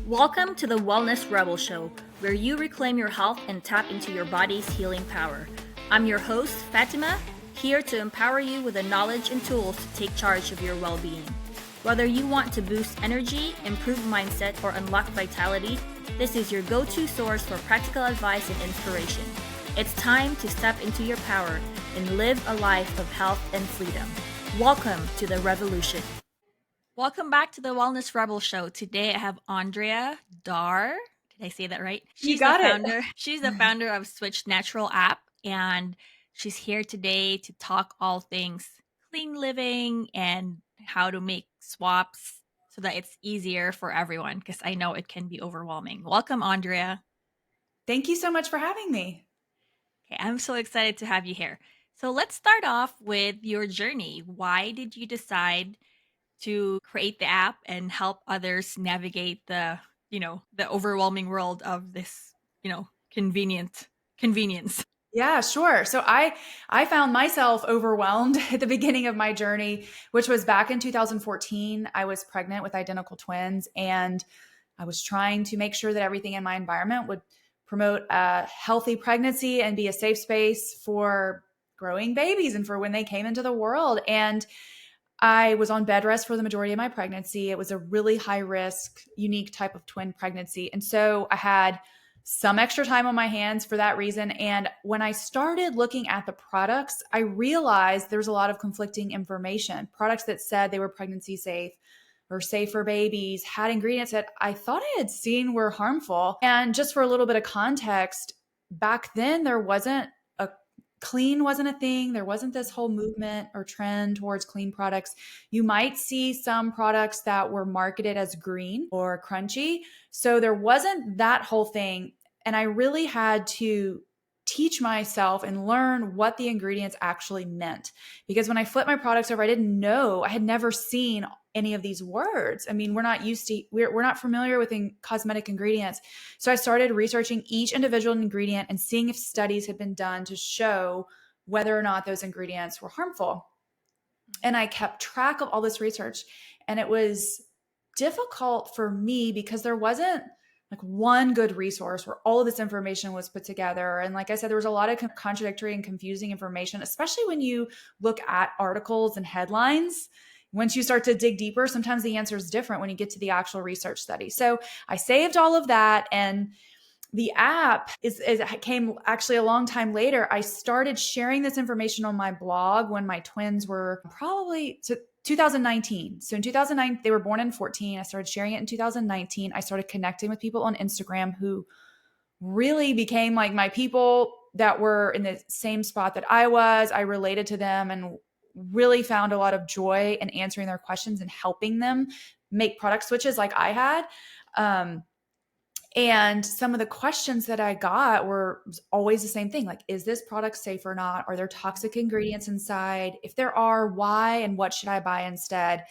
Welcome to the Wellness Rebel Show, where you reclaim your health and tap into your body's healing power. I'm your host, Fatima, here to empower you with the knowledge and tools to take charge of your well-being. Whether you want to boost energy, improve mindset, or unlock vitality, this is your go-to source for practical advice and inspiration. It's time to step into your power and live a life of health and freedom. Welcome to the revolution. Welcome back to the Wellness Rebel Show. Today I have Andrea Dahr. Did I say that right? You got it. She's the founder of Switch Natural app, and she's here today to talk all things clean living and how to make swaps so that it's easier for everyone, because I know it can be overwhelming. Welcome, Andrea. Thank you so much for having me. Okay, I'm so excited to have you here. So let's start off with your journey. Why did you decide to create the app and help others navigate the overwhelming world of this, convenience? Yeah, sure. So I found myself overwhelmed at the beginning of my journey, which was back in 2014. I was pregnant with identical twins, and I was trying to make sure that everything in my environment would promote a healthy pregnancy and be a safe space for growing babies and for when they came into the world. And I was on bed rest for the majority of my pregnancy. It was a really high risk, unique type of twin pregnancy. And so I had some extra time on my hands for that reason. And when I started looking at the products, I realized there was a lot of conflicting information. Products that said they were pregnancy safe or safe for babies had ingredients that I thought I had seen were harmful. And just for a little bit of context, back then clean wasn't a thing. There wasn't this whole movement or trend towards clean products. You might see some products that were marketed as green or crunchy. So there wasn't that whole thing. And I really had to teach myself and learn what the ingredients actually meant. Because when I flipped my products over, I didn't know, I had never seen any of these words. I mean, we're not familiar with cosmetic ingredients. So I started researching each individual ingredient and seeing if studies had been done to show whether or not those ingredients were harmful. And I kept track of all this research, and it was difficult for me because there wasn't like one good resource where all of this information was put together. And like I said, there was a lot of contradictory and confusing information, especially when you look at articles and headlines. Once you start to dig deeper, sometimes the answer is different when you get to the actual research study. So I saved all of that, and the app came actually a long time later. I started sharing this information on my blog when my twins were probably 2019. So in 2009, they were born in 14. I started sharing it in 2019. I started connecting with people on Instagram who really became like my people that were in the same spot that I was. I related to them and really found a lot of joy in answering their questions and helping them make product switches like I had. And some of the questions that I got were always the same thing. Like, is this product safe or not? Are there toxic ingredients inside? If there are, why and what should I buy instead?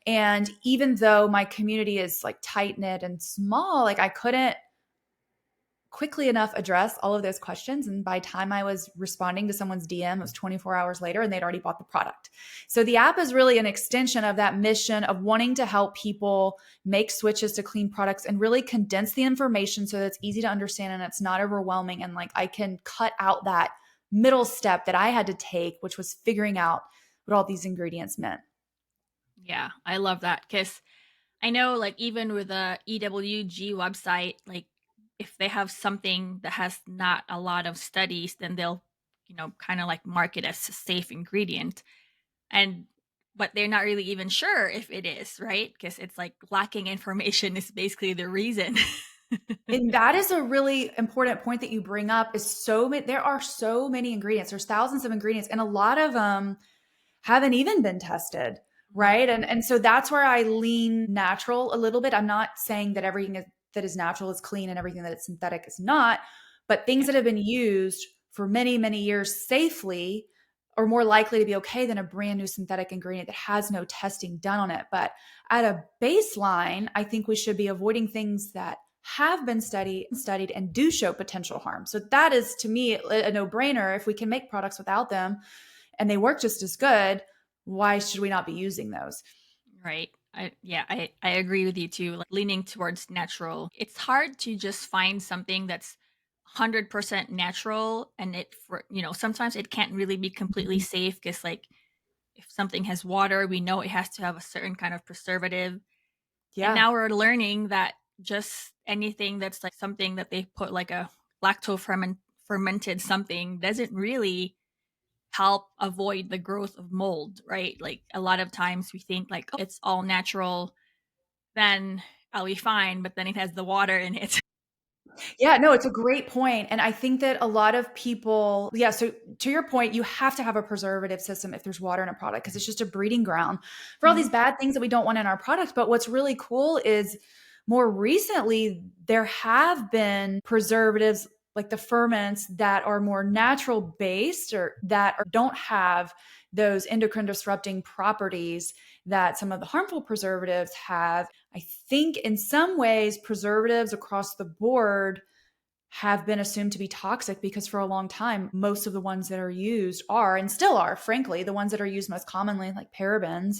And even though my community is like tight knit and small, like I couldn't quickly enough address all of those questions. And by the time I was responding to someone's DM, it was 24 hours later and they'd already bought the product. So the app is really an extension of that mission of wanting to help people make switches to clean products and really condense the information so that it's easy to understand and it's not overwhelming. And like I can cut out that middle step that I had to take, which was figuring out what all these ingredients meant. Yeah, I love that, because I know like even with the EWG website, like if they have something that has not a lot of studies, then they'll, kind of like market as a safe ingredient. But they're not really even sure if it is, right? Because it's like lacking information is basically the reason. And that is a really important point that you bring up is there are so many ingredients. There's thousands of ingredients, and a lot of them haven't even been tested. Right. And so that's where I lean natural a little bit. I'm not saying that everything that is natural is clean and everything that is synthetic is not, but things that have been used for many, many years safely are more likely to be okay than a brand new synthetic ingredient that has no testing done on it. But at a baseline, I think we should be avoiding things that have been studied and do show potential harm. So that is, to me, a no-brainer. If we can make products without them and they work just as good, why should we not be using those? Right. I agree with you too. Like leaning towards natural. It's hard to just find something that's 100% natural, and it for sometimes it can't really be completely Mhm. safe because like if something has water, we know it has to have a certain kind of preservative. And Yeah. now we're learning that just anything that's like something that they put like a fermented something doesn't really help avoid the growth of mold, right? Like a lot of times we think like, oh, it's all natural, then I'll be fine, but then it has the water in it. Yeah, no, it's a great point. And I think that a lot of people, yeah, so to your point, you have to have a preservative system if there's water in a product because it's just a breeding ground for all these Mhm. bad things that we don't want in our product. But what's really cool is more recently, there have been preservatives like the ferments that are more natural based or that don't have those endocrine disrupting properties that some of the harmful preservatives have. I think in some ways, preservatives across the board have been assumed to be toxic because for a long time, most of the ones that are used are and still are, frankly, the ones that are used most commonly, like parabens.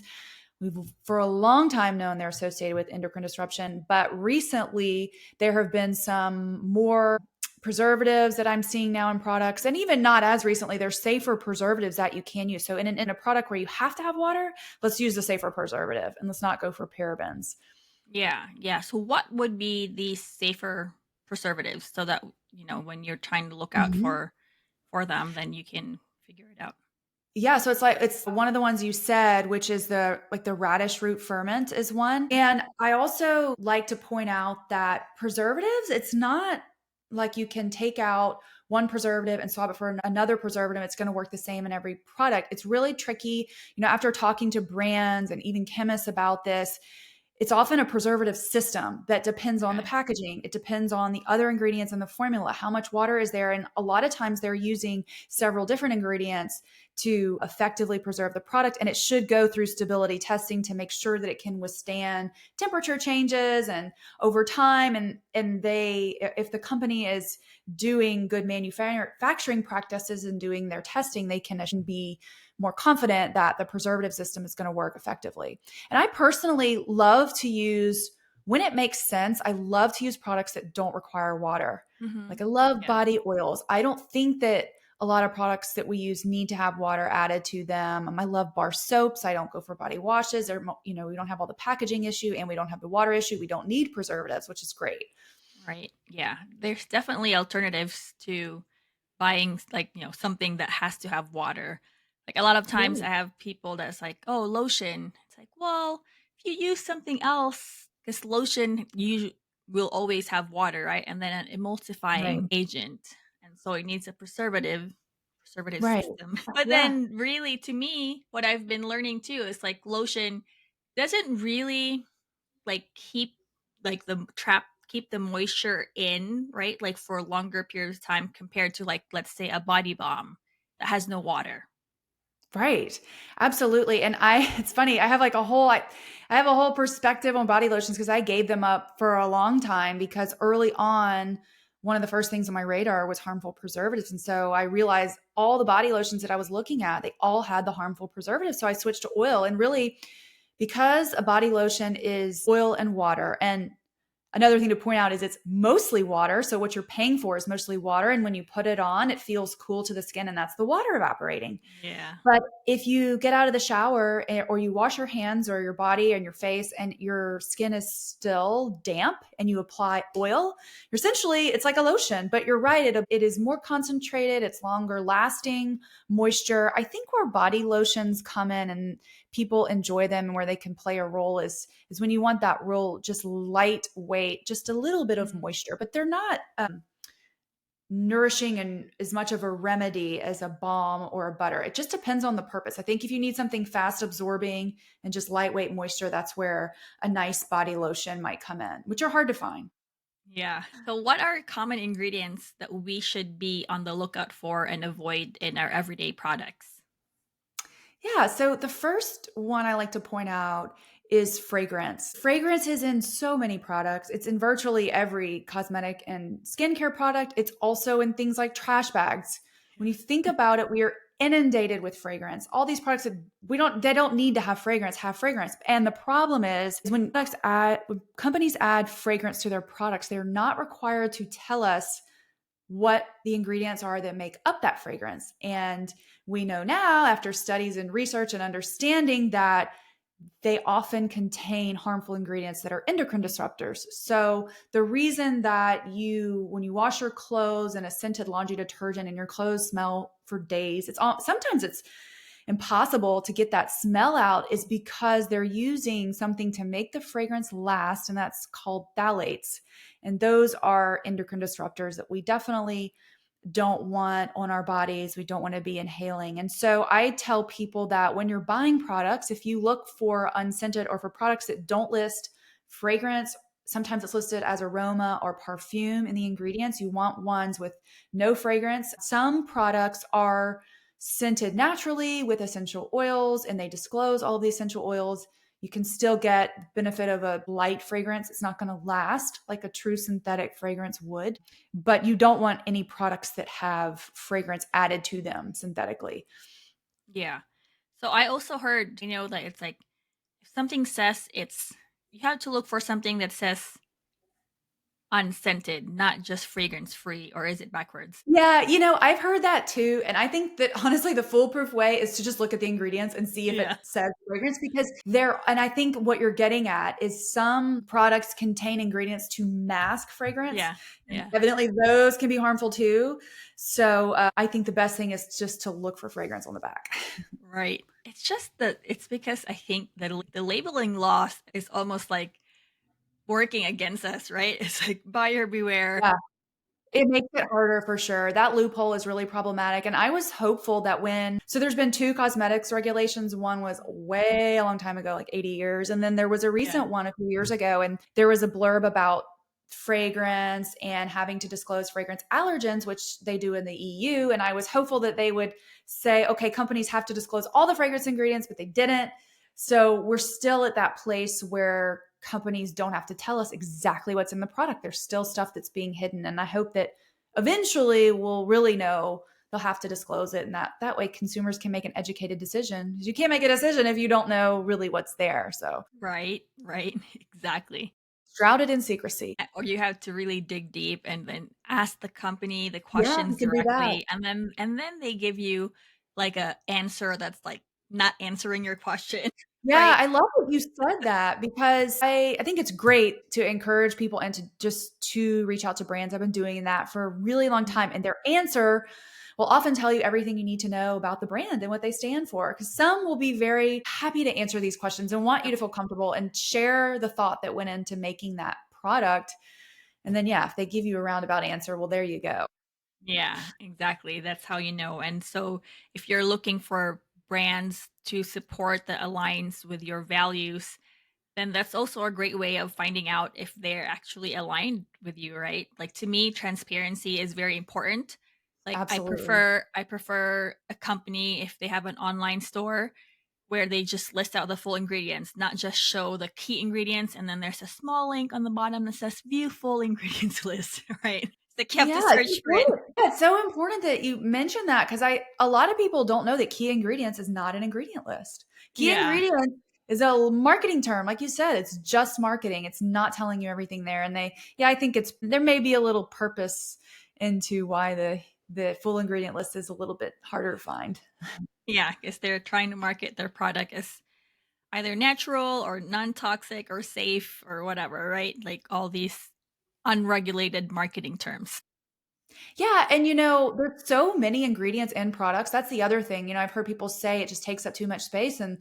We've for a long time known they're associated with endocrine disruption, but recently there have been some more preservatives that I'm seeing now in products, and even not as recently, there's safer preservatives that you can use. So in a product where you have to have water, let's use the safer preservative and let's not go for parabens. Yeah, yeah. So what would be the safer preservatives so that, when you're trying to look out Mhm. for them, then you can figure it out. Yeah, so it's one of the ones you said, which is the radish root ferment is one. And I also like to point out that preservatives, it's not like you can take out one preservative and swap it for another preservative. It's going to work the same in every product. It's really tricky. After talking to brands and even chemists about this, it's often a preservative system that depends on the Okay. packaging. It depends on the other ingredients in the formula, how much water is there. And a lot of times they're using several different ingredients to effectively preserve the product. And it should go through stability testing to make sure that it can withstand temperature changes and over time. And if the company is doing good manufacturing practices and doing their testing, they can be more confident that the preservative system is going to work effectively. And I personally love to use, when it makes sense, I love to use products that don't require water. Hmm. Like I love Yeah. body oils. I don't think that a lot of products that we use need to have water added to them. I love bar soaps. I don't go for body washes or, we don't have all the packaging issue and we don't have the water issue. We don't need preservatives, which is great. Right. Yeah. There's definitely alternatives to buying like, something that has to have water. Like a lot of times Yeah. I have people that's like, "Oh, lotion." It's like, "Well, if you use something else, cuz lotion will always have water, right? And then an Right. emulsifying agent. And so it needs a preservative Right. system." But Yeah. then really to me, what I've been learning too is like lotion doesn't really like keep the moisture in, right? Like for longer periods of time compared to like let's say a body balm that has no water. Right. Absolutely. And it's funny, I have a whole perspective on body lotions because I gave them up for a long time because early on, one of the first things on my radar was harmful preservatives. And so I realized all the body lotions that I was looking at, they all had the harmful preservatives. So I switched to oil and really because a body lotion is oil and water. And another thing to point out is it's mostly water. So what you're paying for is mostly water. And when you put it on, it feels cool to the skin and that's the water evaporating. Yeah. But if you get out of the shower or you wash your hands or your body and your face and your skin is still damp and you apply oil, essentially it's like a lotion, but you're right. It is more concentrated. It's longer lasting moisture. I think where body lotions come in and people enjoy them and where they can play a role is when you want that real, just lightweight, just a little bit of Mhm. moisture, but they're not, nourishing and as much of a remedy as a balm or a butter. It just depends on the purpose. I think if you need something fast absorbing and just lightweight moisture, that's where a nice body lotion might come in, which are hard to find. Yeah. So what are common ingredients that we should be on the lookout for and avoid in our everyday products? Yeah. So the first one I like to point out is fragrance. Fragrance is in so many products. It's in virtually every cosmetic and skincare product. It's also in things like trash bags. When you think about it, inundated with fragrance. All these products that they don't need to have fragrance. And the problem is when companies add fragrance to their products, they're not required to tell us what the ingredients are that make up that fragrance. And we know now, after studies and research and understanding, that they often contain harmful ingredients that are endocrine disruptors. So the reason that when you wash your clothes in a scented laundry detergent and your clothes smell for days, sometimes it's impossible to get that smell out, is because they're using something to make the fragrance last, and that's called phthalates. And those are endocrine disruptors that we definitely don't want on our bodies. We don't want to be inhaling. And so I tell people that when you're buying products, if you look for unscented or for products that don't list fragrance, sometimes it's listed as aroma or perfume in the ingredients, you want ones with no fragrance. Some products are scented naturally with essential oils, and they disclose all of the essential oils. You can still get benefit of a light fragrance. It's not going to last like a true synthetic fragrance would, but you don't want any products that have fragrance added to them synthetically. Yeah. So I also heard, that it's like if something says you have to look for something that says unscented, not just fragrance free, or is it backwards? Yeah, I've heard that too. And I think that honestly, the foolproof way is to just look at the ingredients and see if it Yeah. says fragrance, because and I think what you're getting at is some products contain ingredients to mask fragrance. Yeah. And Yeah. evidently those can be harmful too. So I think the best thing is just to look for fragrance on the back. Right. It's just that it's because I think that the labeling loss is almost like working against us, right? It's like buyer beware. Yeah. It makes it harder for sure. That loophole is really problematic. And I was hopeful that so there's been two cosmetics regulations. One was way a long time ago, like 80 years. And then there was a Yeah. recent one a few years ago. And there was a blurb about fragrance and having to disclose fragrance allergens, which they do in the EU. And I was hopeful that they would say, okay, companies have to disclose all the fragrance ingredients, but they didn't. So we're still at that place where companies don't have to tell us exactly what's in the product. There's still stuff that's being hidden. And I hope that eventually we'll really know. They'll have to disclose it. And that way consumers can make an educated decision. You can't make a decision if you don't know really what's there. So Right. Right. Exactly. shrouded in secrecy. Or you have to really dig deep and then ask the company the Yeah, you questions can do that. directly, and then they give you like a answer that's like not answering your question. Yeah, Right. I love that you said that, because I think it's great to encourage people and to reach out to brands. I've been doing that for a really long time, and their answer will often tell you everything you need to know about the brand and what they stand for. Because some will be very happy to answer these questions and want you to feel comfortable and share the thought that went into making that product. And then, yeah, if they give you a roundabout answer, well, there you go. Yeah, exactly. That's how you know. And so if you're looking for brands to support that aligns with your values, then that's also a great way of finding out if they're actually aligned with you, right? Like to me, transparency is very important. Like Absolutely. I prefer a company if they have an online store where they just list out the full ingredients, not just show the key ingredients and then there's a small link on the bottom that says view full ingredients list, right? They kept Yeah, to it's search for it. important. Yeah, it's so important that you mentioned that, because a lot of people don't know that key ingredients is not an ingredient list. Key Yeah. ingredient is a marketing term. Like you said, it's just marketing. It's not telling you everything there. And I think there may be a little purpose into why the full ingredient list is a little bit harder to find. Yeah, because they're trying to market their product as either natural or non-toxic or safe or whatever, right? Like all these unregulated marketing terms. Yeah, and there's so many ingredients in products. That's the other thing. I've heard people say it just takes up too much space, and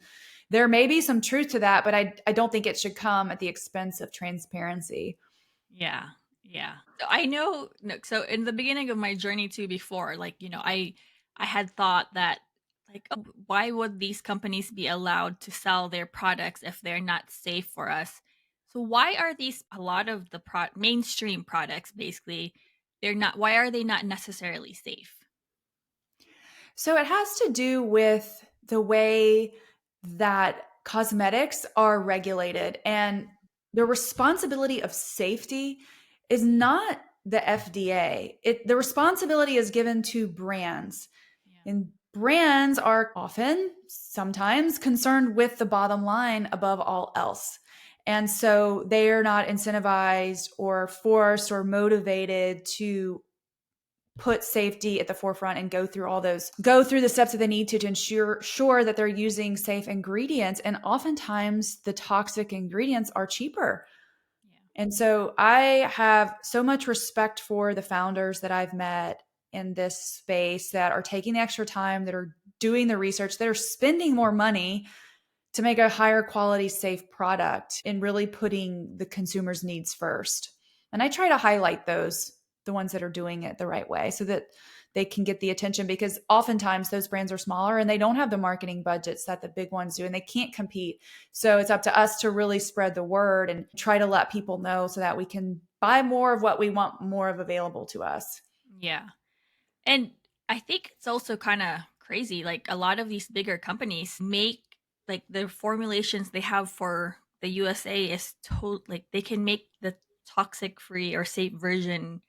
there may be some truth to that, but I don't think it should come at the expense of transparency. Yeah. Yeah. So I know no, so in the beginning of my journey too before, like, I had thought that like, oh, why would these companies be allowed to sell their products if they're not safe for us? So why are these a lot of the mainstream products basically why are they not necessarily safe? So it has to do with the way that cosmetics are regulated, and the responsibility of safety is not the FDA. The responsibility is given to brands. Yeah. And brands are often, sometimes concerned with the bottom line above all else. And so they are not incentivized or forced or motivated to put safety at the forefront and go through the steps that they need to ensure that they're using safe ingredients. And oftentimes the toxic ingredients are cheaper. Yeah. And so I have so much respect for the founders that I've met in this space that are taking the extra time, that are doing the research, that are spending more money to make a higher quality, safe product and really putting the consumer's needs first. And I try to highlight those, the ones that are doing it the right way so that they can get the attention, because oftentimes those brands are smaller and they don't have the marketing budgets that the big ones do and they can't compete. So it's up to us to really spread the word and try to let people know so that we can buy more of what we want more of available to us. Yeah. And I think it's also kind of crazy. Like a lot of these bigger companies make like the formulations they have for the USA is like they can make the toxic free or safe version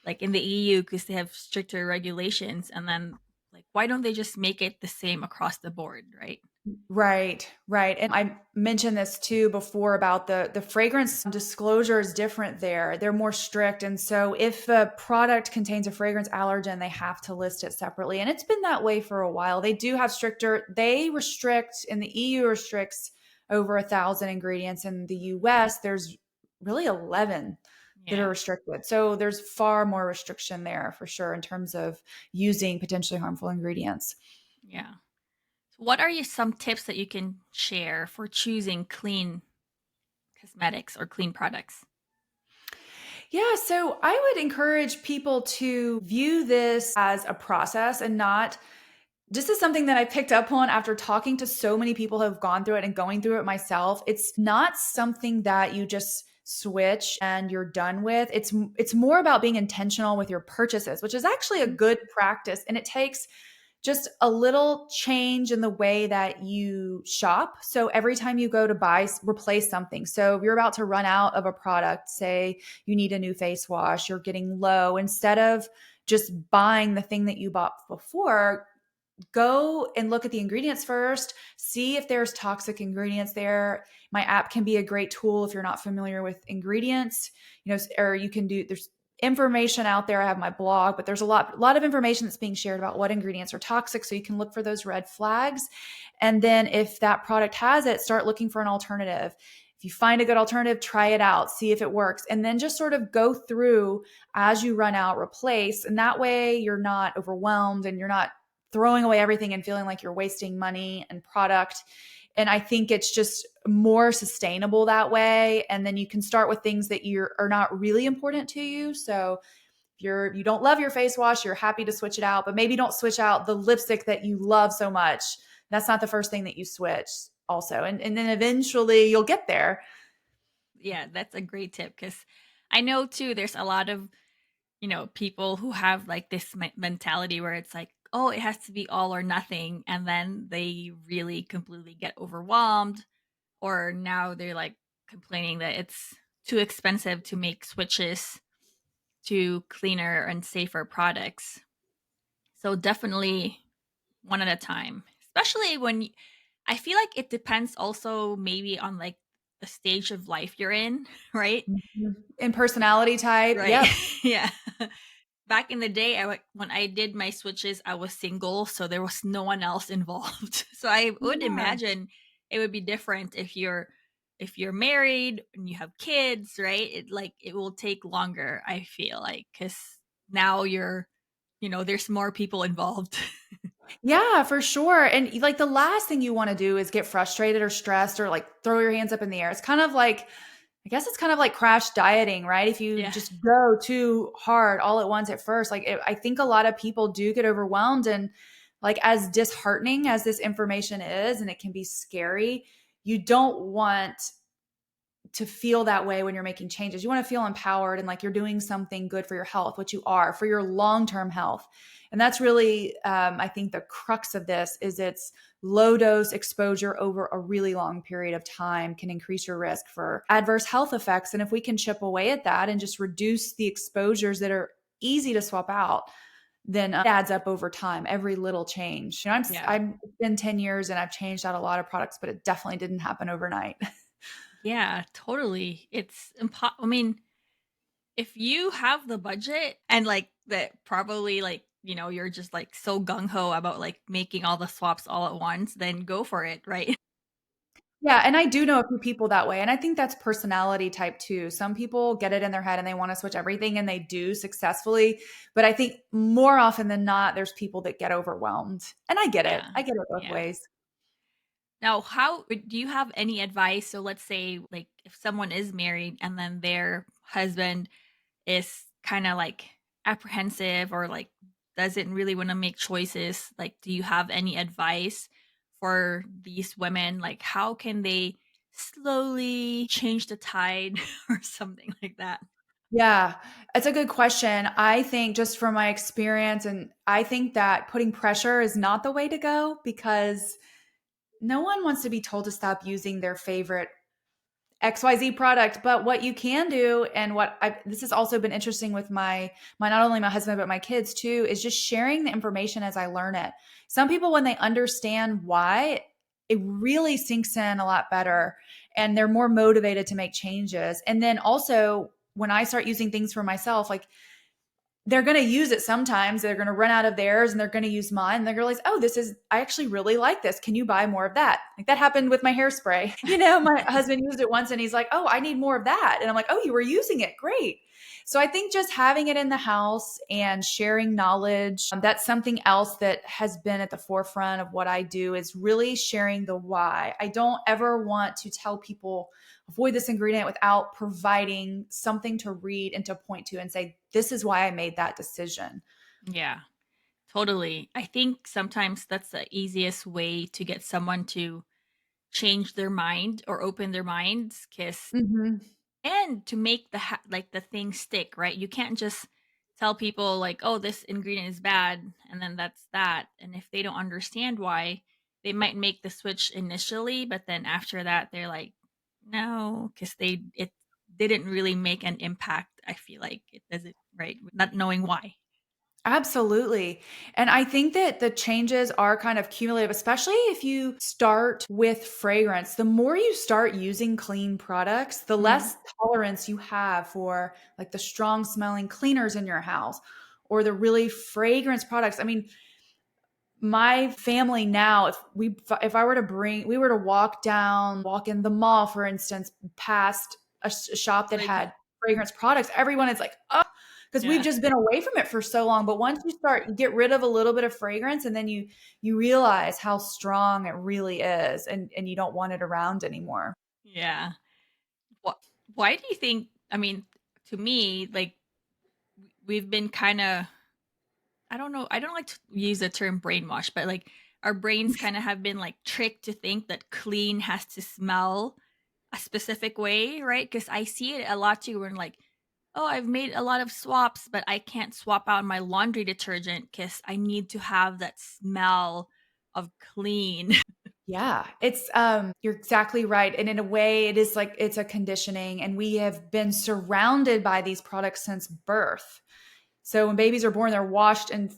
like in the EU because they have stricter regulations. And then like why don't they just make it the same across the board, right? Right, right. And I mentioned this too before about the fragrance disclosure is different there. They're more strict. And so if a product contains a fragrance allergen, they have to list it separately. And it's been that way for a while. They do have they restrict, and the EU restricts over 1,000 ingredients. In the US, there's really 11 that are Yeah. restricted. So there's far more restriction there for sure in terms of using potentially harmful ingredients. Yeah. What are some tips that you can share for choosing clean cosmetics or clean products? Yeah, so I would encourage people to view this as a process and not this is something that I picked up on after talking to so many people who have gone through it and going through it myself. It's not something that you just switch and you're done with. It's more about being intentional with your purchases, which is actually a good practice, and it takes just a little change in the way that you shop. So every time you go to replace something. So if you're about to run out of a product, say you need a new face wash, you're getting low, instead of just buying the thing that you bought before, go and look at the ingredients first, see if there's toxic ingredients there. My app can be a great tool if you're not familiar with ingredients, or you can there's information out there. I have my blog, but there's a lot of information that's being shared about what ingredients are toxic. So you can look for those red flags. And then if that product has it, start looking for an alternative. If you find a good alternative, try it out, see if it works, and then just sort of go through as you run out, replace. And that way you're not overwhelmed and you're not throwing away everything and feeling like you're wasting money and product. And I think it's just more sustainable that way. And then you can start with things that are not really important to you. So if you don't love your face wash, you're happy to switch it out, but maybe don't switch out the lipstick that you love so much. That's not the first thing that you switch also. And then eventually you'll get there. Yeah, that's a great tip because I know too, there's a lot of, people who have like this mentality where it's like, oh, it has to be all or nothing. And then they really completely get overwhelmed. Or now they're like complaining that it's too expensive to make switches to cleaner and safer products. So definitely one at a time, especially I feel like it depends also maybe on like the stage of life you're in, right? And personality type. Right. Yep. Yeah. Back in the day, when I did my switches, I was single, so there was no one else involved. So I would Yeah. imagine it would be different if you're married and you have kids, right? It will take longer, I feel like, cuz now there's more people involved. Yeah, for sure. And like the last thing you want to do is get frustrated or stressed or like throw your hands up in the air. It's kind of like, I guess it's kind of like crash dieting, right? If you Yeah. just go too hard all at once at first, I think a lot of people do get overwhelmed. And like as disheartening as this information is, and it can be scary, you don't want to feel that way when you're making changes. You want to feel empowered and like you're doing something good for your health, which you are, for your long-term health. And that's really, I think the crux of this is it's low dose exposure over a really long period of time can increase your risk for adverse health effects. And if we can chip away at that and just reduce the exposures that are easy to swap out, then it adds up over time, every little change. Yeah. I'm it's been 10 years and I've changed out a lot of products, but it definitely didn't happen overnight. Yeah, totally. I mean, if you have the budget and like that probably like, you're just like so gung ho about like making all the swaps all at once, then go for it, right? Yeah, and I do know a few people that way, and I think that's personality type too. Some people get it in their head and they want to switch everything and they do successfully, but I think more often than not there's people that get overwhelmed. And I get it. Yeah. I get it both Yeah. ways. Now, how do you have any advice? So let's say like if someone is married and then their husband is kind of like apprehensive or like doesn't really want to make choices, like do you have any advice for these women? Like how can they slowly change the tide or something like that? Yeah, it's a good question. I think just from my experience, and I think that putting pressure is not the way to go because no one wants to be told to stop using their favorite XYZ product. But what you can do, and this has also been interesting with not only my husband, but my kids too, is just sharing the information as I learn it. Some people, when they understand why, it really sinks in a lot better and they're more motivated to make changes. And then also, when I start using things for myself, like they're going to use it sometimes. They're going to run out of theirs and they're going to use mine. And they're going to realize, oh, I actually really like this. Can you buy more of that? Like that happened with my hairspray. My husband used it once and he's like, oh, I need more of that. And I'm like, oh, you were using it. Great. So I think just having it in the house and sharing knowledge, that's something else that has been at the forefront of what I do is really sharing the why. I don't ever want to tell people avoid this ingredient without providing something to read and to point to and say, this is why I made that decision. Yeah, totally. I think sometimes that's the easiest way to get someone to change their mind or open their minds because Hmm. and to make like the thing stick, right? You can't just tell people like, "Oh, this ingredient is bad," and then that's that. And if they don't understand why, they might make the switch initially, but then after that, they're like, "No," because it didn't really make an impact. I feel like it doesn't, right? Not knowing why. Absolutely. And I think that the changes are kind of cumulative, especially if you start with fragrance. The more you start using clean products, the Mhm. less tolerance you have for like the strong smelling cleaners in your house or the really fragrance products. I mean, my family now, if I were to we were to walk in the mall, for instance, past a shop that Like, had fragrance products, everyone is like, oh, because we've yeah, just been away from it for so long. But once you get rid of a little bit of fragrance, and then you realize how strong it really is, and you don't want it around anymore. yeah. Wh- Why do you think? I mean, to me, like we've been kind of I don't know. I don't like to use the term brainwash, but like our brains kind of have been like tricked to think that clean has to smell a specific way, right? Because I see it a lot too, where like, oh, I've made a lot of swaps, but I can't swap out my laundry detergent because I need to have that smell of clean. Yeah, it's you're exactly right. And in a way it is like it's a conditioning and we have been surrounded by these products since birth. So when babies are born, they're washed in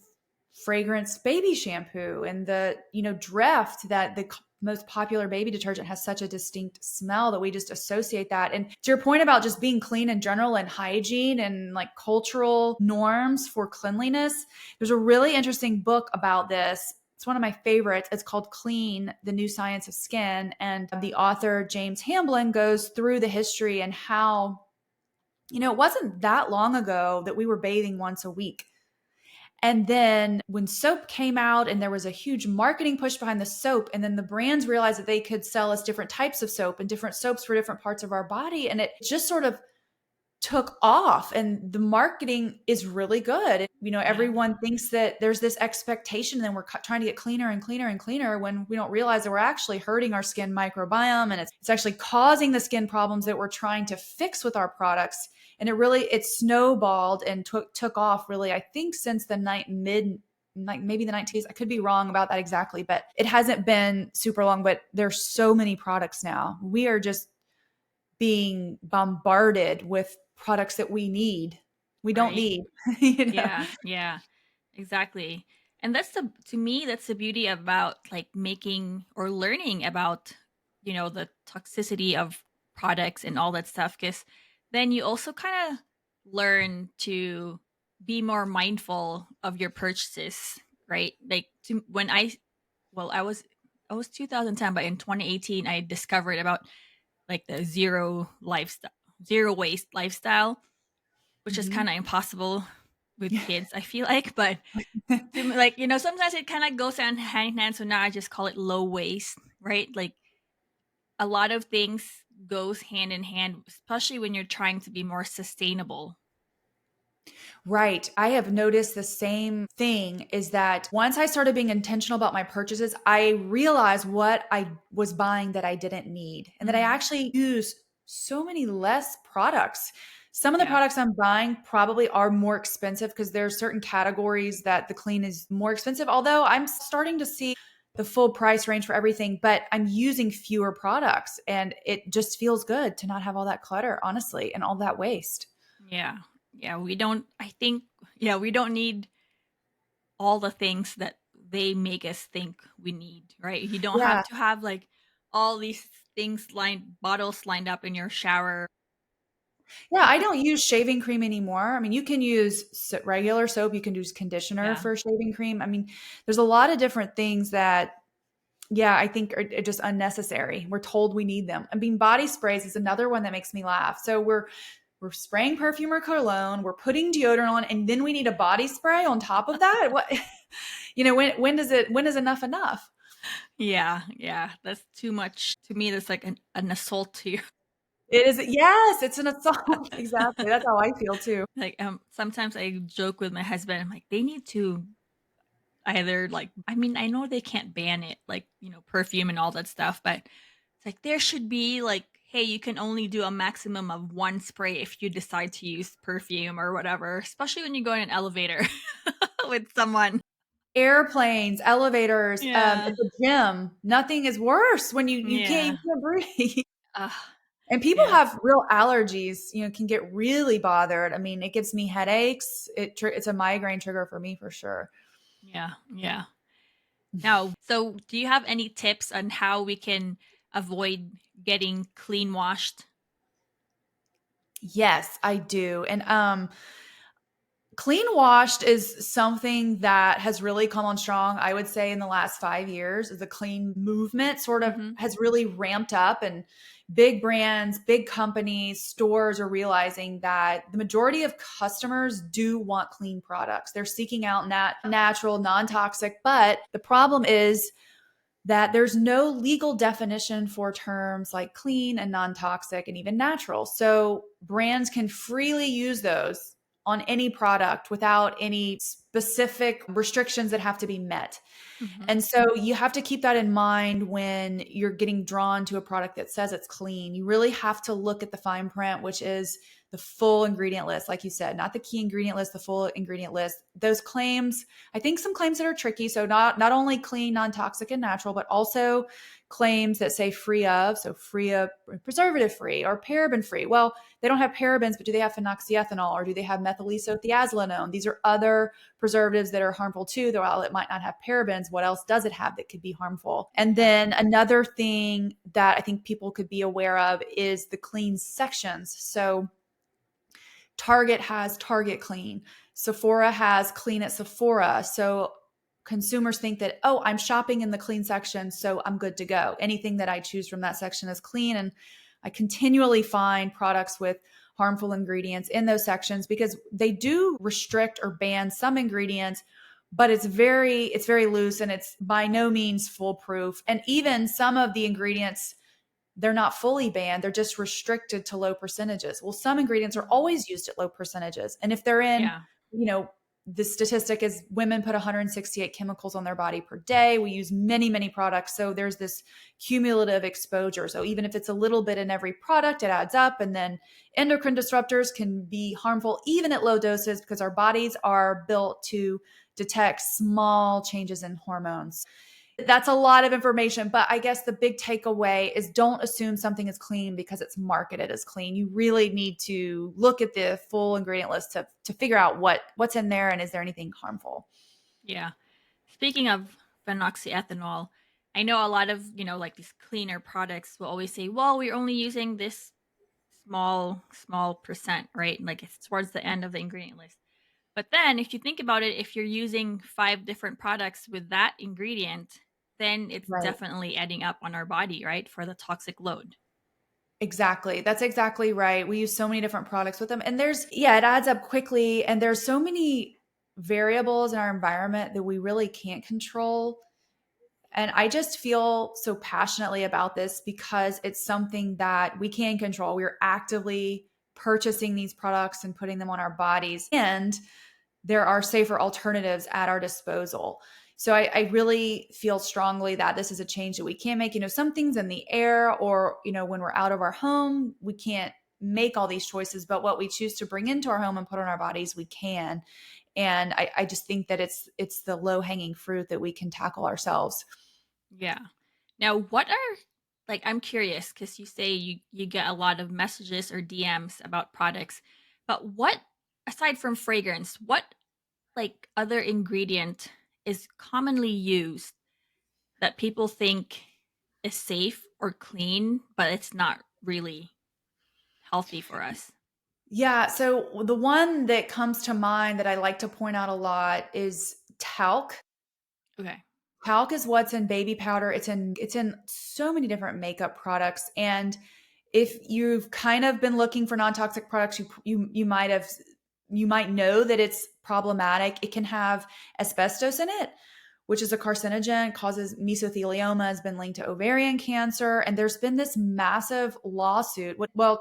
fragrance baby shampoo and Dreft, that the most popular baby detergent, has such a distinct smell that we just associate that. And to your point about just being clean in general and hygiene and like cultural norms for cleanliness, there's a really interesting book about this. It's one of my favorites. It's called Clean, The New Science of Skin. And the author, James Hamblin, goes through the history and how it wasn't that long ago that we were bathing once a week. And then when soap came out and there was a huge marketing push behind the soap, and then the brands realized that they could sell us different types of soap and different soaps for different parts of our body. And it just sort of took off, and the marketing is really good. Yeah. Everyone thinks that there's this expectation and then we're trying to get cleaner and cleaner and cleaner when we don't realize that we're actually hurting our skin microbiome, and it's actually causing the skin problems that we're trying to fix with our products. And it snowballed and took off really, I think, since the mid like maybe the 90s. I could be wrong about that exactly, but it hasn't been super long. But there's so many products now. We are just being bombarded with products that we don't Right. need. Yeah. Yeah. Exactly. And that's the to me that's the beauty about like making or learning about, the toxicity of products and all that stuff, cuz then you also kind of learn to be more mindful of your purchases, right? Like when I was 2010, but in 2018 I discovered about like the zero waste lifestyle, which is Mhm. kind of impossible with kids, I feel like, but like, sometimes it kind of goes hand in hand. So now I just call it low waste, right? Like a lot of things goes hand in hand, especially when you're trying to be more sustainable. Right. I have noticed the same thing is that once I started being intentional about my purchases, I realized what I was buying that I didn't need and that I Hmm. actually use so many less products. Some of the Yeah. products I'm buying probably are more expensive because there are certain categories that the clean is more expensive, although I'm starting to see the full price range for everything, but I'm using fewer products and it just feels good to not have all that clutter, honestly, and all that waste. Yeah. Yeah. I think, yeah, we don't need all the things that they make us think we need, right? You don't Yeah. have to have like all these bottles lined up in your shower. Yeah, I don't use shaving cream anymore. I mean, you can use regular soap, you can use conditioner Yeah. for shaving cream. I mean, there's a lot of different things that, yeah, I think are just unnecessary. We're told we need them. I mean, body sprays is another one that makes me laugh. So we're spraying perfume or cologne, we're putting deodorant on, and then we need a body spray on top of that. What, when is enough enough? Yeah. Yeah. That's too much. To me, that's like an assault to you. It is, yes, it's an assault. Exactly. That's how I feel too. Like, sometimes I joke with my husband. I'm like, they need to either like, I mean, I know they can't ban it, like, perfume and all that stuff, but it's like there should be like, hey, you can only do a maximum of one spray if you decide to use perfume or whatever, especially when you go in an elevator with someone. Airplanes, elevators, Yeah. at the gym, nothing is worse when you Yeah. can't breathe. Uh, And people yeah. have real allergies, can get really bothered. I mean, it gives me headaches. It's a migraine trigger for me for sure. Yeah. Yeah. Now, so do you have any tips on how we can avoid getting clean washed? Yes, I do. And clean washed is something that has really come on strong, I would say, in the last 5 years. The clean movement sort of Hmm. has really ramped up, and big brands, big companies, stores are realizing that the majority of customers do want clean products. They're seeking out natural, non toxic. But the problem is that there's no legal definition for terms like clean and non toxic and even natural. So brands can freely use those on any product without any specific restrictions that have to be met. Hmm. And so you have to keep that in mind when you're getting drawn to a product that says it's clean. You really have to look at the fine print, which is the full ingredient list, like you said, not the key ingredient list, the full ingredient list. Those claims, I think some claims that are tricky. So not only clean, non-toxic and natural, but also claims that say free of, so free of preservative free or paraben free. Well, they don't have parabens, but do they have phenoxyethanol or do they have methyl-isothiazolinone? These are other preservatives that are harmful too, though while it might not have parabens, what else does it have that could be harmful? And Yeah. then another thing that I think people could be aware of is the clean sections. So Target has Target Clean. Sephora has Clean at Sephora. So consumers think that, oh, I'm shopping in the clean section, so I'm good to go. Anything that I choose from that section is clean. And I continually find products with harmful ingredients in those sections because they do restrict or ban some ingredients, but it's very loose and it's by no means foolproof. And even some of the ingredients, they're not fully banned, they're just restricted to low percentages. Well, some ingredients are Mhm. always used at low percentages. And if they're in, Yeah. you know, the statistic is women put 168 chemicals on their body per day. We use many, many products. So there's this cumulative exposure. So even if it's a little bit in every product, it adds up. And then endocrine disruptors can be harmful even at low doses because our bodies are built to detect small changes in hormones. That's a lot of information, but I guess the big takeaway is don't assume something is clean because it's marketed as clean. You really need to look at the full ingredient list to figure out what's in there and is there anything harmful. Yeah. Speaking of phenoxyethanol, I know a lot of, like these cleaner products will always say, well, we're only using this small percent, right? Like it's towards the end of the ingredient list. But then if you think about it, if you're using 5 different products with that ingredient, then it's Right. definitely adding up on our body, right? For the toxic load. Exactly. That's exactly right. We use so many different products with them. And yeah, it adds up quickly. And there's so many variables in our environment that we really can't control. And I just feel so passionately about this because it's something that we can control. We're actively purchasing these products and putting them on our bodies. And there are safer alternatives at our disposal. So I really feel strongly that this is a change that we can make. Some things in the air or, when we're out of our home, we can't make all these choices, but what we choose to bring into our home and put on our bodies, we can. And I just think that it's the low hanging fruit that we can tackle ourselves. Yeah. Now, what are like I'm curious because you say you get a lot of messages or DMs about products, but what aside from fragrance, what like other ingredient is commonly used that people think is safe or clean, but it's not really healthy for us? Yeah. So the one that comes to mind that I like to point out a lot is talc. Okay. Talc is what's in baby powder. It's in so many different makeup products. And if you've kind of been looking for non-toxic products, you might know that it's problematic. It can have asbestos in it, which is a carcinogen, causes mesothelioma, has been linked to ovarian cancer. And there's been this massive lawsuit. Well,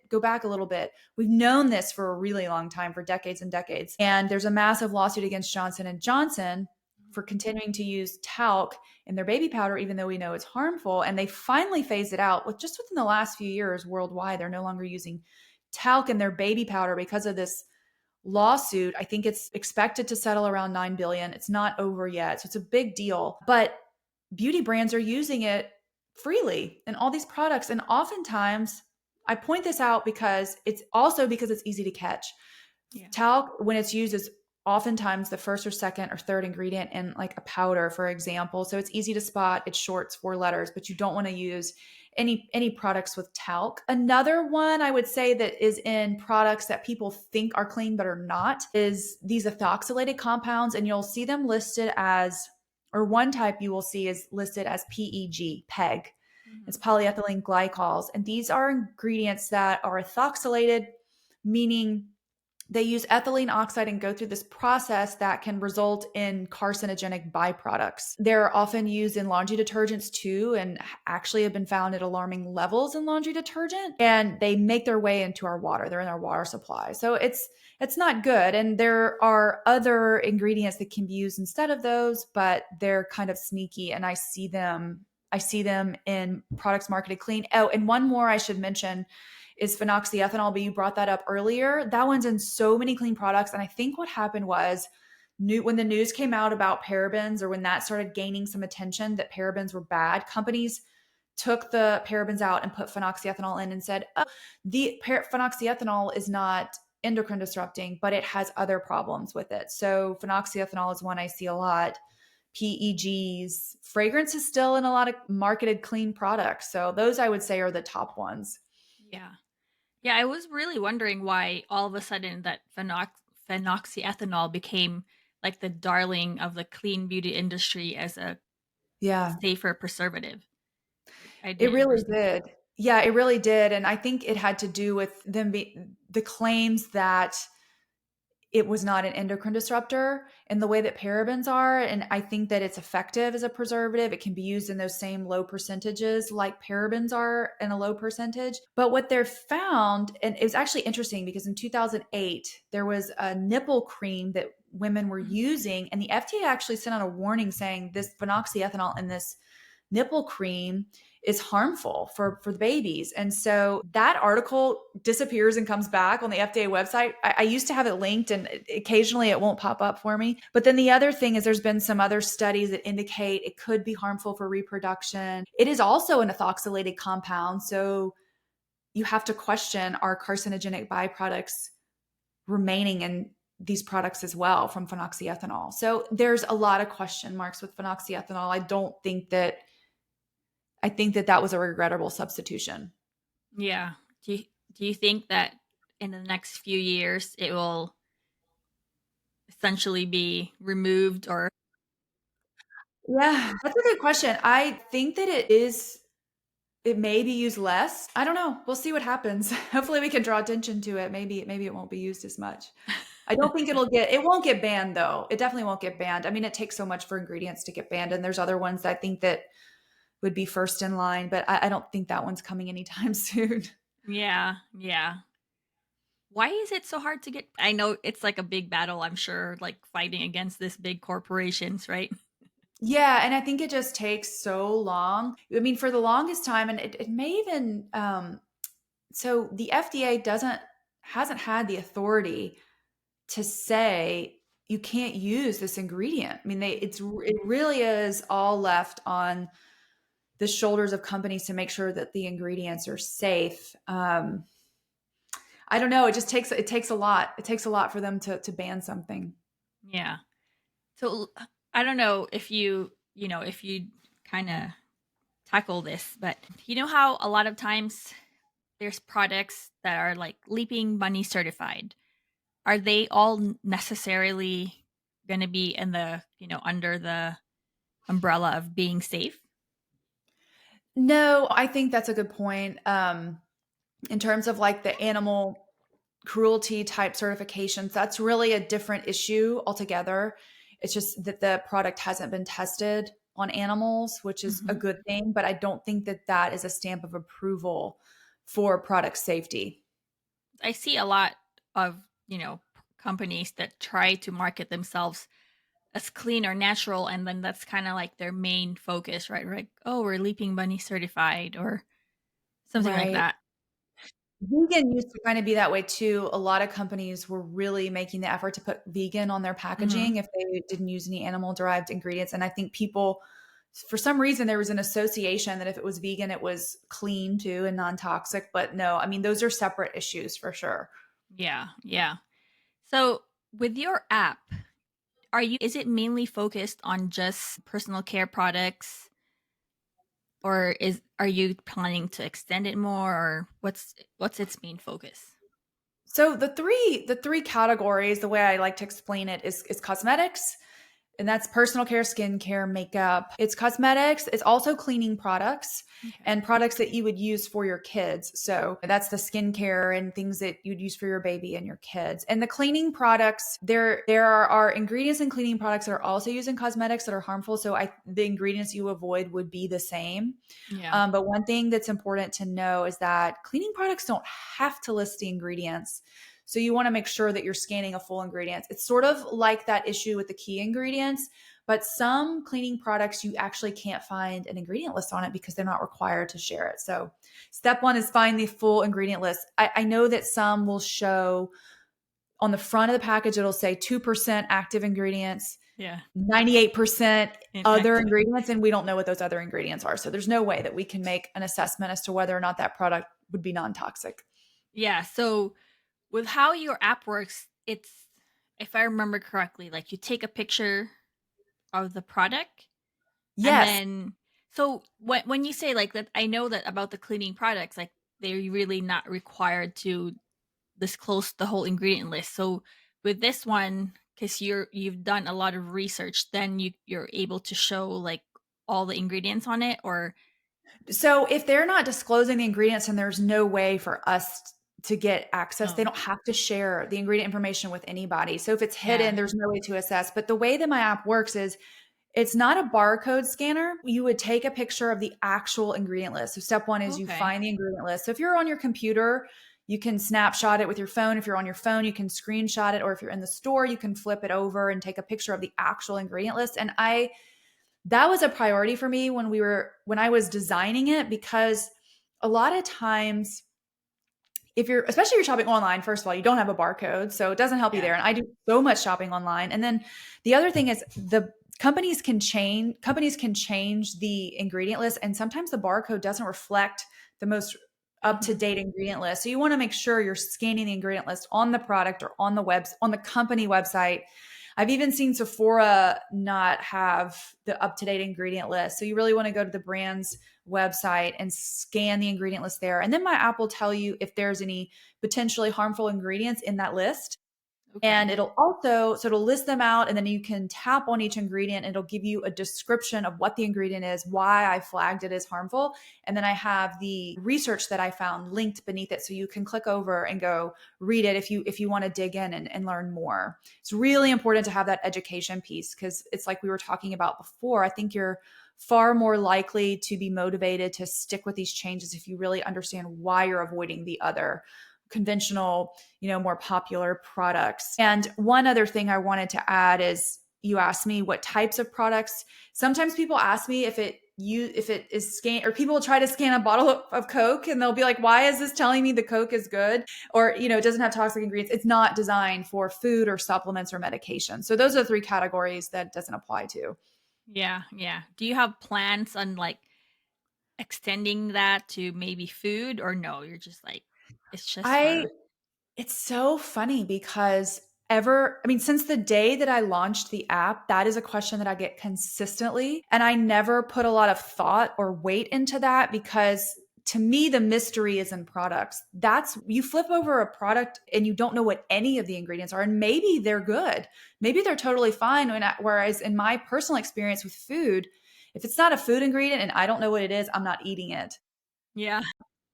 go back a little bit, we've known this for a really long time, for decades and decades. And there's a massive lawsuit against Johnson and Johnson for continuing to use talc in their baby powder, even though we know it's harmful. And they finally phased it out within the last few years worldwide. They're no longer using talc in their baby powder because of this lawsuit. I think it's expected to settle around 9 billion. It's not over yet. So it's a big deal, but beauty brands are using it freely in all these products. And oftentimes I point this out because it's easy to catch. Yeah. Talc, when it's used, is oftentimes the first or second or third ingredient in like a powder, for example. So it's easy to spot. It's short, it's 4 letters, but you don't want to use any products with talc. Another one I would say that is in products that people think are clean but are not is these ethoxylated compounds. And you'll see them listed as, or one type you will see is listed as PEG. It's Mhm. polyethylene glycols. And these are ingredients that are ethoxylated, meaning they use ethylene oxide and go through this process that can result in carcinogenic byproducts. They're often used in laundry detergents too, and actually have been found at alarming levels in laundry detergent. And they make their way into our water. They're in our water supply. So it's not good. And there are other ingredients that can be used instead of those, but they're kind of sneaky. And I see them in products marketed clean. Oh, and one more I should mention is phenoxyethanol, but you brought that up earlier. That one's in so many clean products. And I think what happened was when the news came out about parabens, or when that started gaining some attention that parabens were bad, companies took the parabens out and put phenoxyethanol in and said, oh, the phenoxyethanol is not endocrine disrupting, but it has other problems with it. So phenoxyethanol is one I see a lot. PEGs, fragrance is still in a lot of marketed clean products. So those I would say are the top ones. Yeah. Yeah, I was really wondering why all of a sudden that phenoxyethanol became like the darling of the clean beauty industry as a Yeah. safer preservative. I It didn't really understand. did. Yeah, it really did. And I think it had to do with the claims that it was not an endocrine disruptor in the way that parabens are. And I think that it's effective as a preservative. It can be used in those same low percentages like parabens are in a low percentage. But what they're found, and it was actually interesting because in 2008, there was a nipple cream that women were Mhm. using, and the FDA actually sent out a warning saying this phenoxyethanol in this nipple cream is harmful for the babies. And so that article disappears and comes back on the FDA website. I used to have it linked and occasionally it won't pop up for me. But then the other thing is there's been some other studies that indicate it could be harmful for reproduction. It is also an ethoxylated compound. So you have to question, are carcinogenic byproducts remaining in these products as well from phenoxyethanol? So there's a lot of question marks with phenoxyethanol. I think that that was a regrettable substitution. Yeah. Do you think that in the next few years it will essentially be removed or Yeah, that's a good question. I think that it may be used less. I don't know. We'll see what happens. Hopefully we can draw attention to it. Maybe it won't be used as much. I don't think it won't get banned though. It definitely won't get banned. I mean, it takes so much for ingredients to get banned, and there's other ones that I think that would be first in line, but I don't think that one's coming anytime soon. Yeah, yeah. Why is it so hard to get? I know it's like a big battle, I'm sure, like fighting against this big corporations, right? Yeah, and I think it just takes so long. I mean, for the longest time, and it may even so the FDA hasn't had the authority to say you can't use this ingredient. I mean, it really is all left on the shoulders of companies to make sure that the ingredients are safe. I don't know. It takes a lot. It takes a lot for them to ban something. Yeah. So I don't know if if you kind of tackle this, but you know how a lot of times there's products that are like Leaping Bunny certified. Are they all necessarily going to be in the, under the umbrella of being safe? No, I think that's a good point. In terms of like the animal cruelty type certifications, that's really a different issue altogether. It's just that the product hasn't been tested on animals, which is a Mhm. good thing, but I don't think that that is a stamp of approval for product safety. I see a lot of, companies that try to market themselves as clean or natural, and then that's kind of like their main focus, right? Like, oh, we're Leaping Bunny certified or something like Right. that. Vegan used to kind of be that way too. A lot of companies were really making the effort to put vegan on their Hmm. packaging if they didn't use any animal derived ingredients. And I think people, for some reason, there was an association that if it was vegan, it was clean too and non toxic. But no, I mean, those are separate issues for sure. Yeah, yeah. So with your app, is it mainly focused on just personal care products, or are you planning to extend it more, or what's its main focus? So the three categories, the way I like to explain it is cosmetics, and that's personal care, skincare, makeup. It's cosmetics. It's also cleaning products Okay. and products that you would use for your kids. So that's the skincare and things that you'd use for your baby and your kids. And the cleaning products, there are ingredients in cleaning products that are also used in cosmetics that are harmful. So the ingredients you avoid would be the same. Yeah. But one thing that's important to know is that cleaning products don't have to list the ingredients. So you want to make sure that you're scanning a full ingredients. It's sort of like that issue with the key ingredients, but some cleaning products you actually can't find an ingredient list on it because they're not required to share it. So step one is find the full ingredient list. I know that some will show on the front of the package, it'll say 2% active ingredients, Yeah. 98% other Inactive. ingredients, and we don't know what those other ingredients are. So there's no way that we can make an assessment as to whether or not that product would be non-toxic. Yeah. So with how your app works, it's, if I remember correctly, like you take a picture of the product, and Yes. then so when you say like that, I know that about the cleaning products, like they're really not required to disclose the whole ingredient list. So with this one, because you've done a lot of research, then you're able to show like all the ingredients on it, or So if they're not disclosing the ingredients and there's no way for us to get access, they oh don't have to share the ingredient information with anybody. So if it's yeah, hidden, there's no way to assess. But the way that my app works is it's not a barcode scanner. You would take a picture of the actual ingredient list. So step one is you okay, find the ingredient list. So if you're on your computer, you can snapshot it with your phone. If you're on your phone, you can screenshot it. Or if you're in the store, you can flip it over and take a picture of the actual ingredient list. And that was a priority for me when I was designing it, because a lot of times, if you're especially if you're shopping online, first of all, you don't have a barcode, so it doesn't help you Yeah. there. And I do so much shopping online. And then the other thing is, the companies can change the ingredient list, and sometimes the barcode doesn't reflect the most up to Mhm. date ingredient list. So you want to make sure you're scanning the ingredient list on the product or on the company website. I've even seen Sephora not have the up to date ingredient list. So you really want to go to the brand's website and scan the ingredient list there. And then my app will tell you if there's any potentially harmful ingredients in that list. And Okay. it'll list them out, and then you can tap on each ingredient and it'll give you a description of what the ingredient is, why I flagged it as harmful. And then I have the research that I found linked beneath it. So you can click over and go read it if you want to dig in and learn more. It's really important to have that education piece, because it's like we were talking about before. I think you're far more likely to be motivated to stick with these changes if you really understand why you're avoiding the other conventional, more popular products. And one other thing I wanted to add is, you asked me what types of products. Sometimes people ask me if it is scan, or people try to scan a bottle of Coke and they'll be like, why is this telling me the Coke is good? Or, it doesn't have toxic ingredients. It's not designed for food or supplements or medication. So those are the three categories that it doesn't apply to. Yeah, yeah. Do you have plans on like extending that to maybe food, or no, you're just like it's just I for It's so funny because since the day that I launched the app, that is a question that I get consistently. And I never put a lot of thought or weight into that, because to me, the mystery is in products. That's, you flip over a product and you don't know what any of the ingredients are. And maybe they're good. Maybe they're totally fine. Whereas in my personal experience with food, if it's not a food ingredient and I don't know what it is, I'm not eating it. yeah.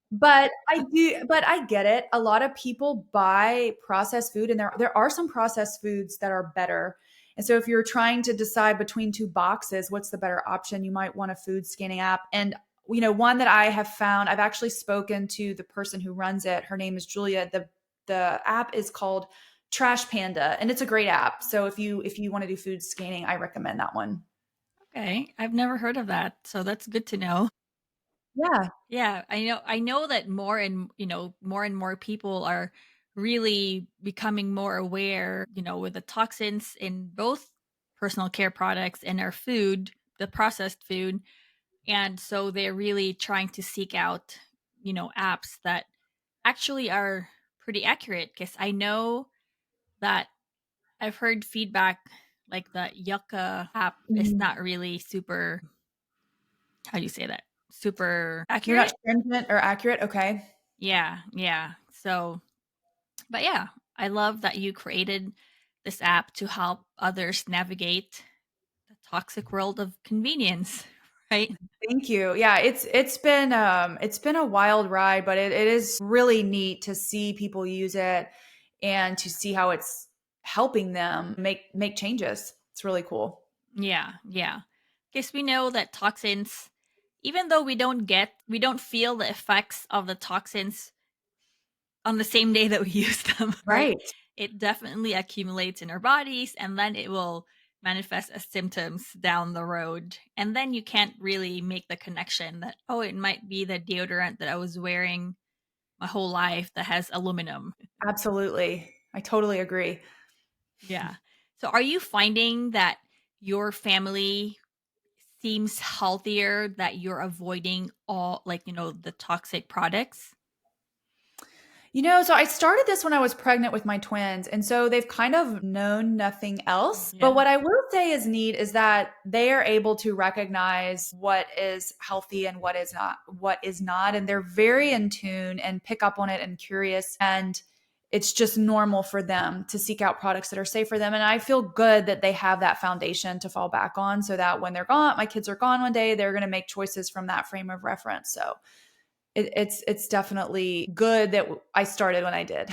But I get it. A lot of people buy processed food, and there are some processed foods that are better. And so if you're trying to decide between two boxes, what's the better option? You might want a food scanning app. And one that I have found, I've actually spoken to the person who runs it. Her name is Julia. The app is called Trash Panda, and it's a great app. So if you want to do food scanning, I recommend that one. Okay. I've never heard of that. So that's good to know. Yeah. Yeah, I know that more and more people are really becoming more aware, with the toxins in both personal care products and our food, the processed food. And so they're really trying to seek out, apps that actually are pretty accurate, because I know that I've heard feedback like the Yucca app is Mhm. not really super, how do you say that? Super They're not accurate. stringent or accurate. Okay. Yeah, yeah. So, but yeah, I love that you created this app to help others navigate the toxic world of convenience, right? Thank you. Yeah, it's been a wild ride, but it is really neat to see people use it and to see how it's helping them make changes. It's really cool. Yeah, yeah. Because we know that toxins, even though we don't feel the effects of the toxins on the same day that we use them, right? Right. It definitely accumulates in our bodies, and then it will manifest as symptoms down the road. And then you can't really make the connection that, oh, it might be the deodorant that I was wearing my whole life that has aluminum. Absolutely. I totally agree. Yeah. So are you finding that your family seems healthier, that you're avoiding all, like, the toxic products? So I started this when I was pregnant with my twins. And so they've kind of known nothing else. But Yeah. what I will say is neat is that they are able to recognize what is healthy and what is not. And they're very in tune and pick up on it and curious. And it's just normal for them to seek out products that are safe for them. And I feel good that they have that foundation to fall back on, so that when they're gone, my kids are gone one day, they're going to make choices from that frame of reference. So it's definitely good that I started when I did.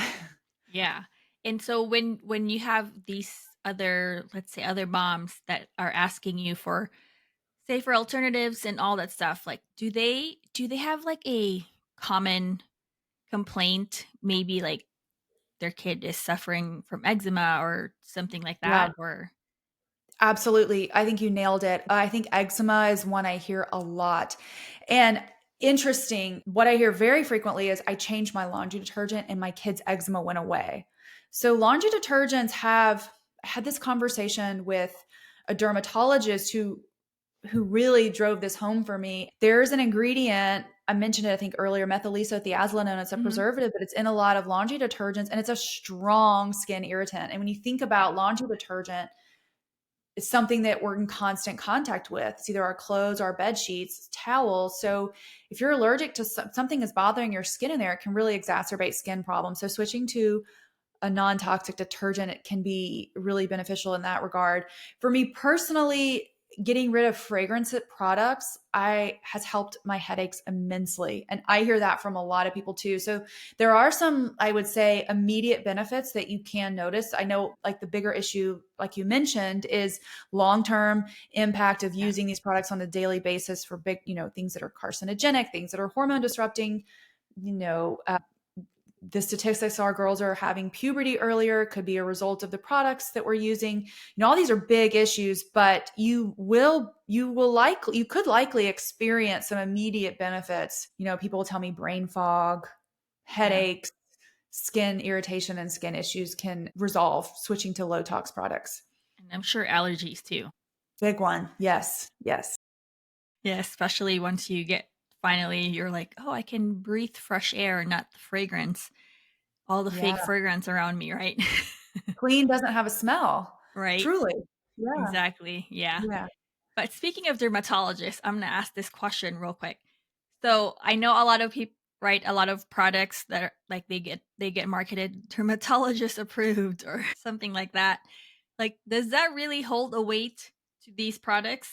Yeah. And so when you have these other, let's say, other moms that are asking you for safer alternatives and all that stuff, like do they have like a common complaint, maybe like their kid is suffering from eczema or something like Yeah. that, or Absolutely. I think you nailed it. I think eczema is one I hear a lot. And interesting, what I hear very frequently is I changed my laundry detergent and my kids' eczema went away. So laundry detergents have I had this conversation with a dermatologist who really drove this home for me. There's an ingredient, I mentioned it, I think earlier, methylisothiazolinone. It's a Hmm. preservative, but it's in a lot of laundry detergents and it's a strong skin irritant. And when you think about laundry detergent, it's something that we're in constant contact with. It's either our clothes, our bed sheets, towels. So if you're allergic to something is bothering your skin in there, it can really exacerbate skin problems. So switching to a non-toxic detergent, it can be really beneficial in that regard. For me personally, getting rid of fragrance products I has helped my headaches immensely. And I hear that from a lot of people too. So there are some, I would say, immediate benefits that you can notice. I know like the bigger issue, like you mentioned, is long-term impact of Yeah. using these products on a daily basis for big, things that are carcinogenic, things that are hormone disrupting, you know, the statistics are girls are having puberty earlier, could be a result of the products that we're using. All these are big issues, but you could likely experience some immediate benefits. People will tell me brain fog, Yeah. headaches, skin irritation, and skin issues can resolve switching to low tox products. And I'm sure allergies too. Big one. Yes. Yes. Yeah, especially once you get finally you're like, "Oh, I can breathe fresh air, not the fragrance, all the Yeah. fake fragrance around me," right? Clean doesn't have a smell. Right? Truly. Yeah. Exactly. Yeah. Yeah. But speaking of dermatologists, I'm gonna ask this question real quick. So I know a lot of people, right? A lot of products that are like they get marketed dermatologist approved or something like that. Like, does that really hold a weight to these products?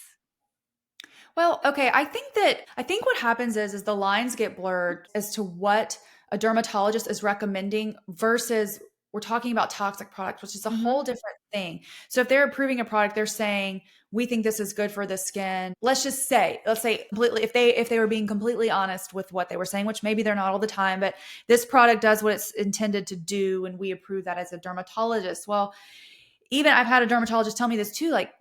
Well, okay. I think what happens is the lines get blurred as to what a dermatologist is recommending versus we're talking about toxic products, which is a Hmm. whole different thing. So if they're approving a product, they're saying we think this is good for the skin. Let's say completely if they were being completely honest with what they were saying, which maybe they're not all the time, but this product does what it's intended to do and we approve that as a dermatologist. Well, even I've had a dermatologist tell me this too, like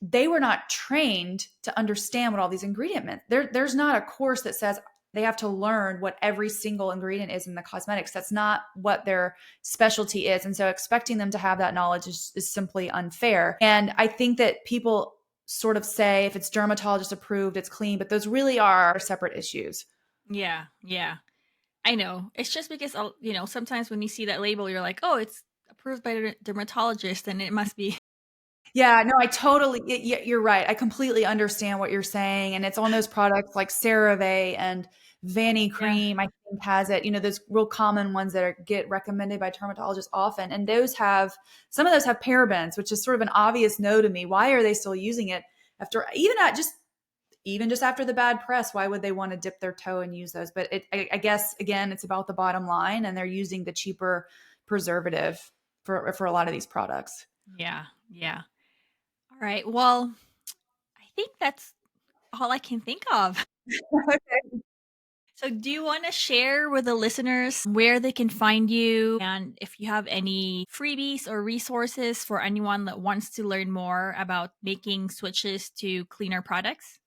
they were not trained to understand what all these ingredients meant. There's not a course that says they have to learn what every single ingredient is in the cosmetics. That's not what their specialty is. And so expecting them to have that knowledge is simply unfair. And I think that people sort of say if it's dermatologist approved, it's clean, but those really are separate issues. Yeah, yeah. I know. It's just because sometimes when you see that label, you're like, "Oh, it's approved by a dermatologist, and it must be." Yeah, no, I totally, you're right. I completely understand what you're saying. And it's on those products like CeraVe and Vanny Yeah, Cream, I think has it, those real common ones that get recommended by dermatologists often. And some of those have parabens, which is sort of an obvious no to me. Why are they still using it after, even just after the bad press? Why would they want to dip their toe and use those? But I guess, again, it's about the bottom line and they're using the cheaper preservative for a lot of these products. yeah, yeah. All right. Well, I think that's all I can think of. So, do you want to share with the listeners where they can find you and if you have any freebies or resources for anyone that wants to learn more about making switches to cleaner products?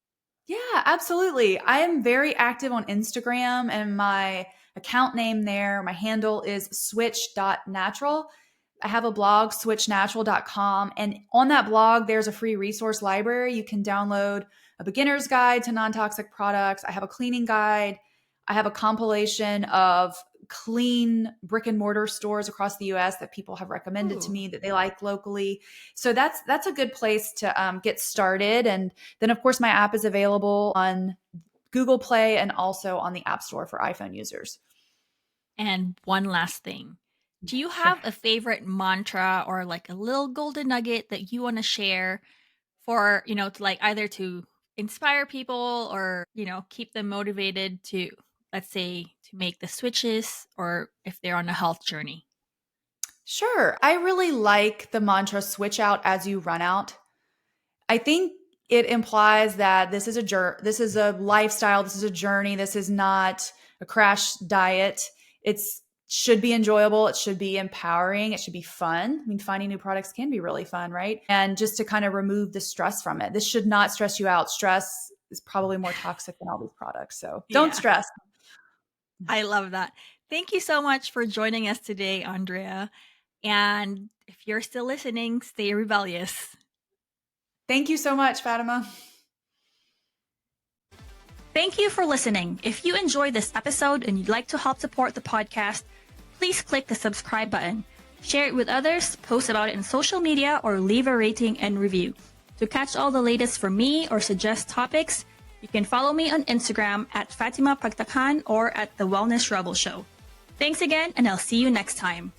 Yeah, absolutely. I am very active on Instagram and my account name there, my handle is switch.natural. I have a blog, switchnatural.com. And on that blog, there's a free resource library. You can download a beginner's guide to non toxic products. I have a cleaning guide. I have a compilation of clean brick and mortar stores across the US that people have recommended to Ooh. me that they like locally. So that's a good place to get started. And then, of course, my app is available on Google Play and also on the App Store for iPhone users. And one last thing. Do you Sure. have a favorite mantra or like a little golden nugget that you want to share for, to like either to inspire people or, keep them motivated to, let's say, to make the switches or if they're on a health journey? Sure. I really like the mantra switch out as you run out. I think it implies that this is a lifestyle, this is a journey, this is not a crash diet. It's should be enjoyable. It should be empowering. It should be fun. I mean, finding new products can be really fun, right? And just to kind of remove the stress from it. This should not stress you out. Stress is probably more toxic than all these products. So don't stress. I love that. Thank you so much for joining us today, Andrea. And if you're still listening, stay rebellious. Thank you so much, Fatima. Thank you for listening. If you enjoyed this episode and you'd like to help support the podcast, please click the subscribe button, share it with others, post about it in social media, or leave a rating and review. To catch all the latest from me or suggest topics, you can follow me on Instagram at Fatima Pagtakan or at The Wellness Rebel Show. Thanks again, and I'll see you next time.